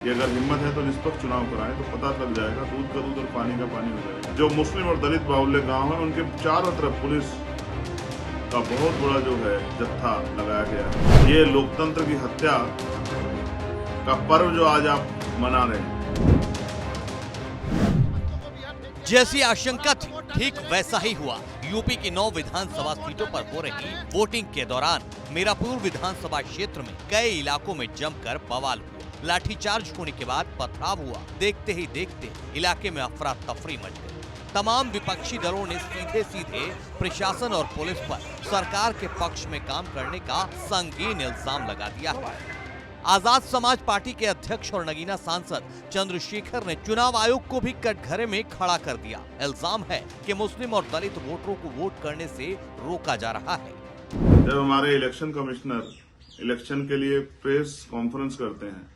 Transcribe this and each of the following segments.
कि अगर हिम्मत है तो निष्पक्ष चुनाव कराएं तो पता लग जाएगा, दूध का दूध और पानी का पानी हो जाएगा। जो मुस्लिम और दलित बाहुल्य गांव है उनके चारों तरफ पुलिस का बहुत बड़ा जो है जत्था लगाया गया है। ये लोकतंत्र की हत्या का पर्व जो आज आप मना रहे हैं, जैसी आशंका थी ठीक वैसा ही हुआ। यूपी की 9 विधानसभा सीटों पर हो रही वोटिंग के दौरान मीरापुर विधानसभा क्षेत्र में कई इलाकों में जमकर बवाल हुआ। लाठीचार्ज होने के बाद पथराव हुआ। देखते ही देखते इलाके में अफरा तफरी मच गई। तमाम विपक्षी दलों ने सीधे सीधे प्रशासन और पुलिस पर सरकार के पक्ष में काम करने का संगीन इल्जाम लगा दिया है। आजाद समाज पार्टी के अध्यक्ष और नगीना सांसद चंद्रशेखर ने चुनाव आयोग को भी कटघरे में खड़ा कर दिया। इल्जाम है कि मुस्लिम और दलित वोटरों को वोट करने से रोका जा रहा है। जब हमारे इलेक्शन कमिश्नर इलेक्शन के लिए प्रेस कॉन्फ्रेंस करते हैं,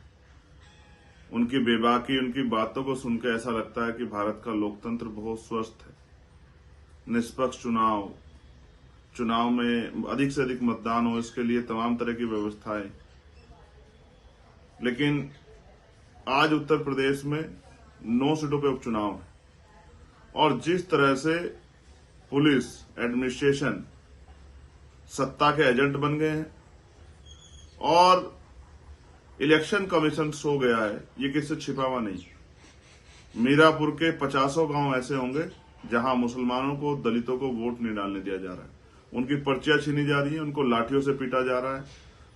उनकी बेबाकी, उनकी बातों को सुनकर ऐसा लगता है कि भारत का लोकतंत्र बहुत स्वस्थ है। निष्पक्ष चुनाव में अधिक से अधिक मतदान हो, इसके लिए तमाम तरह की व्यवस्थाएं। लेकिन आज उत्तर प्रदेश में 9 सीटों पे उपचुनाव है और जिस तरह से पुलिस एडमिनिस्ट्रेशन सत्ता के एजेंट बन गए हैं और इलेक्शन कमीशन सो गया है, ये किससे छिपा हुआ नहीं। मीरापुर के 50 गांव ऐसे होंगे जहां मुसलमानों को, दलितों को वोट नहीं डालने दिया जा रहा है। उनकी पर्चियां छीनी जा रही हैं, उनको लाठियों से पीटा जा रहा है।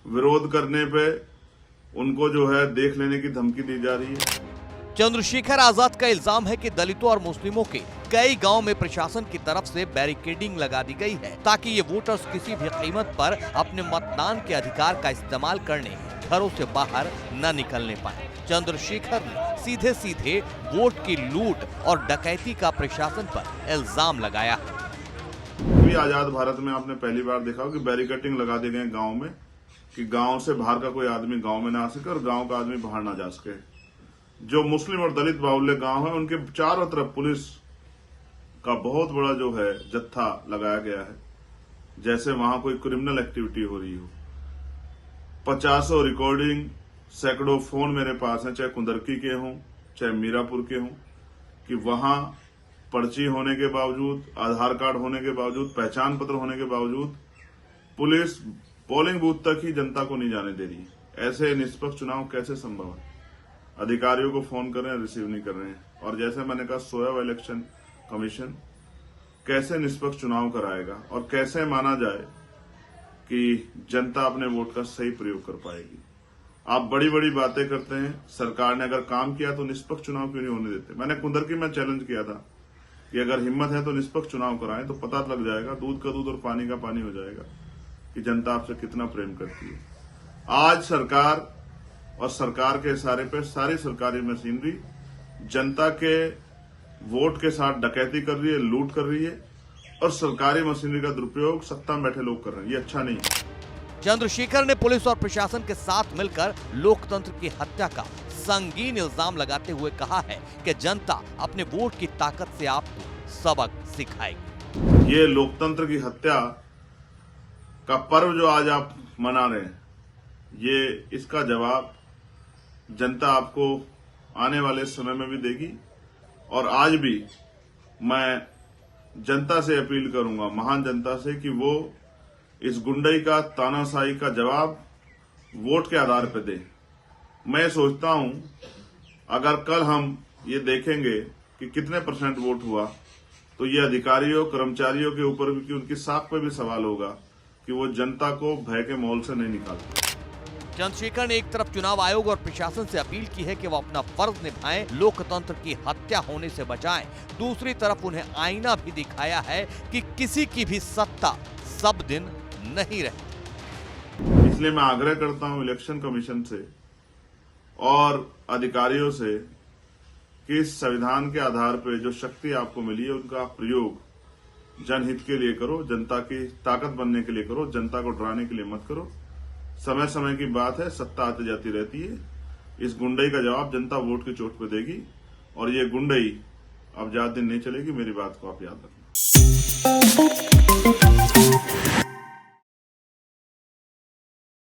विरोध करने पे उनको जो है देख लेने की धमकी दी जा रही है। चंद्रशेखर आजाद का इल्जाम है कि दलितों और मुस्लिमों के कई गांव में प्रशासन की तरफ से बैरिकेडिंग लगा दी गई है ताकि ये वोटर्स किसी भी कीमत पर अपने मतदान के अधिकार का इस्तेमाल करने घरों से बाहर न निकलने पाए। चंद्रशेखर ने सीधे सीधे वोट की लूट और डकैती का प्रशासन पर इल्जाम लगाया है। आजाद भारत में आपने पहली बार देखा हो कि बैरिकेडिंग लगा दी गई गाँव में कि गांव से बाहर का कोई आदमी गांव में ना आ सके और गांव का आदमी बाहर ना जा सके। जो मुस्लिम और दलित बाहुल्य गांव है उनके चारों तरफ पुलिस का बहुत बड़ा जो है जत्था लगाया गया है, जैसे वहां कोई क्रिमिनल एक्टिविटी हो रही हो। 50 रिकॉर्डिंग, सैकड़ों फोन मेरे पास हैं, चाहे कुंदरकी के हों चाहे मीरापुर के हों, कि वहां पर्ची होने के बावजूद, आधार कार्ड होने के बावजूद, पहचान पत्र होने के बावजूद पुलिस पोलिंग बूथ तक ही जनता को नहीं जाने दे रही है। ऐसे निष्पक्ष चुनाव कैसे संभव है? अधिकारियों को फोन कर रहे हैं, रिसीव नहीं कर रहे हैं। और जैसे मैंने कहा, सोया हुआ इलेक्शन कमीशन कैसे निष्पक्ष चुनाव कराएगा और कैसे माना जाए कि जनता अपने वोट का सही प्रयोग कर पाएगी? आप बड़ी बड़ी बातें करते हैं, सरकार ने अगर काम किया तो निष्पक्ष चुनाव क्यों नहीं होने देते? मैंने कुंदरकी में चैलेंज किया था कि अगर हिम्मत है तो निष्पक्ष चुनाव कराएं तो पता लग जाएगा, दूध का दूध और पानी का पानी हो जाएगा कि जनता आपसे कितना प्रेम करती है। आज सरकार और सरकार के इशारे पर सारी सरकारी मशीनरी जनता के वोट के साथ डकैती कर रही है, लूट कर रही है और सरकारी मशीनरी का दुरुपयोग सत्ता में बैठे लोग कर रहे हैं। ये अच्छा नहीं है। चंद्रशेखर ने पुलिस और प्रशासन के साथ मिलकर लोकतंत्र की हत्या का संगीन इल्जाम लगाते हुए कहा है कि जनता अपने वोट की ताकत से आपको सबक सिखाएगी। ये लोकतंत्र की हत्या का पर्व जो आज आप मना रहे हैं, ये इसका जवाब जनता आपको आने वाले समय में भी देगी। और आज भी मैं जनता से अपील करूंगा, महान जनता से, कि वो इस गुंडई का, तानाशाही का जवाब वोट के आधार पर दे। मैं सोचता हूं अगर कल हम ये देखेंगे कि कितने % वोट हुआ, तो ये अधिकारियों, कर्मचारियों के ऊपर भी, उनकी साख पे भी सवाल होगा कि वो जनता को भय के माहौल से नहीं निकालते। चंद्रशेखर ने एक तरफ चुनाव आयोग और प्रशासन से अपील की है कि वो अपना फर्ज निभाएं, लोकतंत्र की हत्या होने से बचाएं। दूसरी तरफ उन्हें आईना भी दिखाया है कि किसी की भी सत्ता सब दिन नहीं रहती। इसलिए मैं आग्रह करता हूं इलेक्शन कमीशन से और अधिकारियों से कि इस संविधान के आधार पर जो शक्ति आपको मिली है उनका प्रयोग जनहित के लिए करो, जनता की ताकत बनने के लिए करो, जनता को डराने के लिए मत करो। समय समय की बात है, सत्ता आती जाती रहती है। इस गुंडई का जवाब जनता वोट की चोट पर देगी और ये गुंडई अब ज्यादा दिन नहीं चलेगी। मेरी बात को आप याद रखना।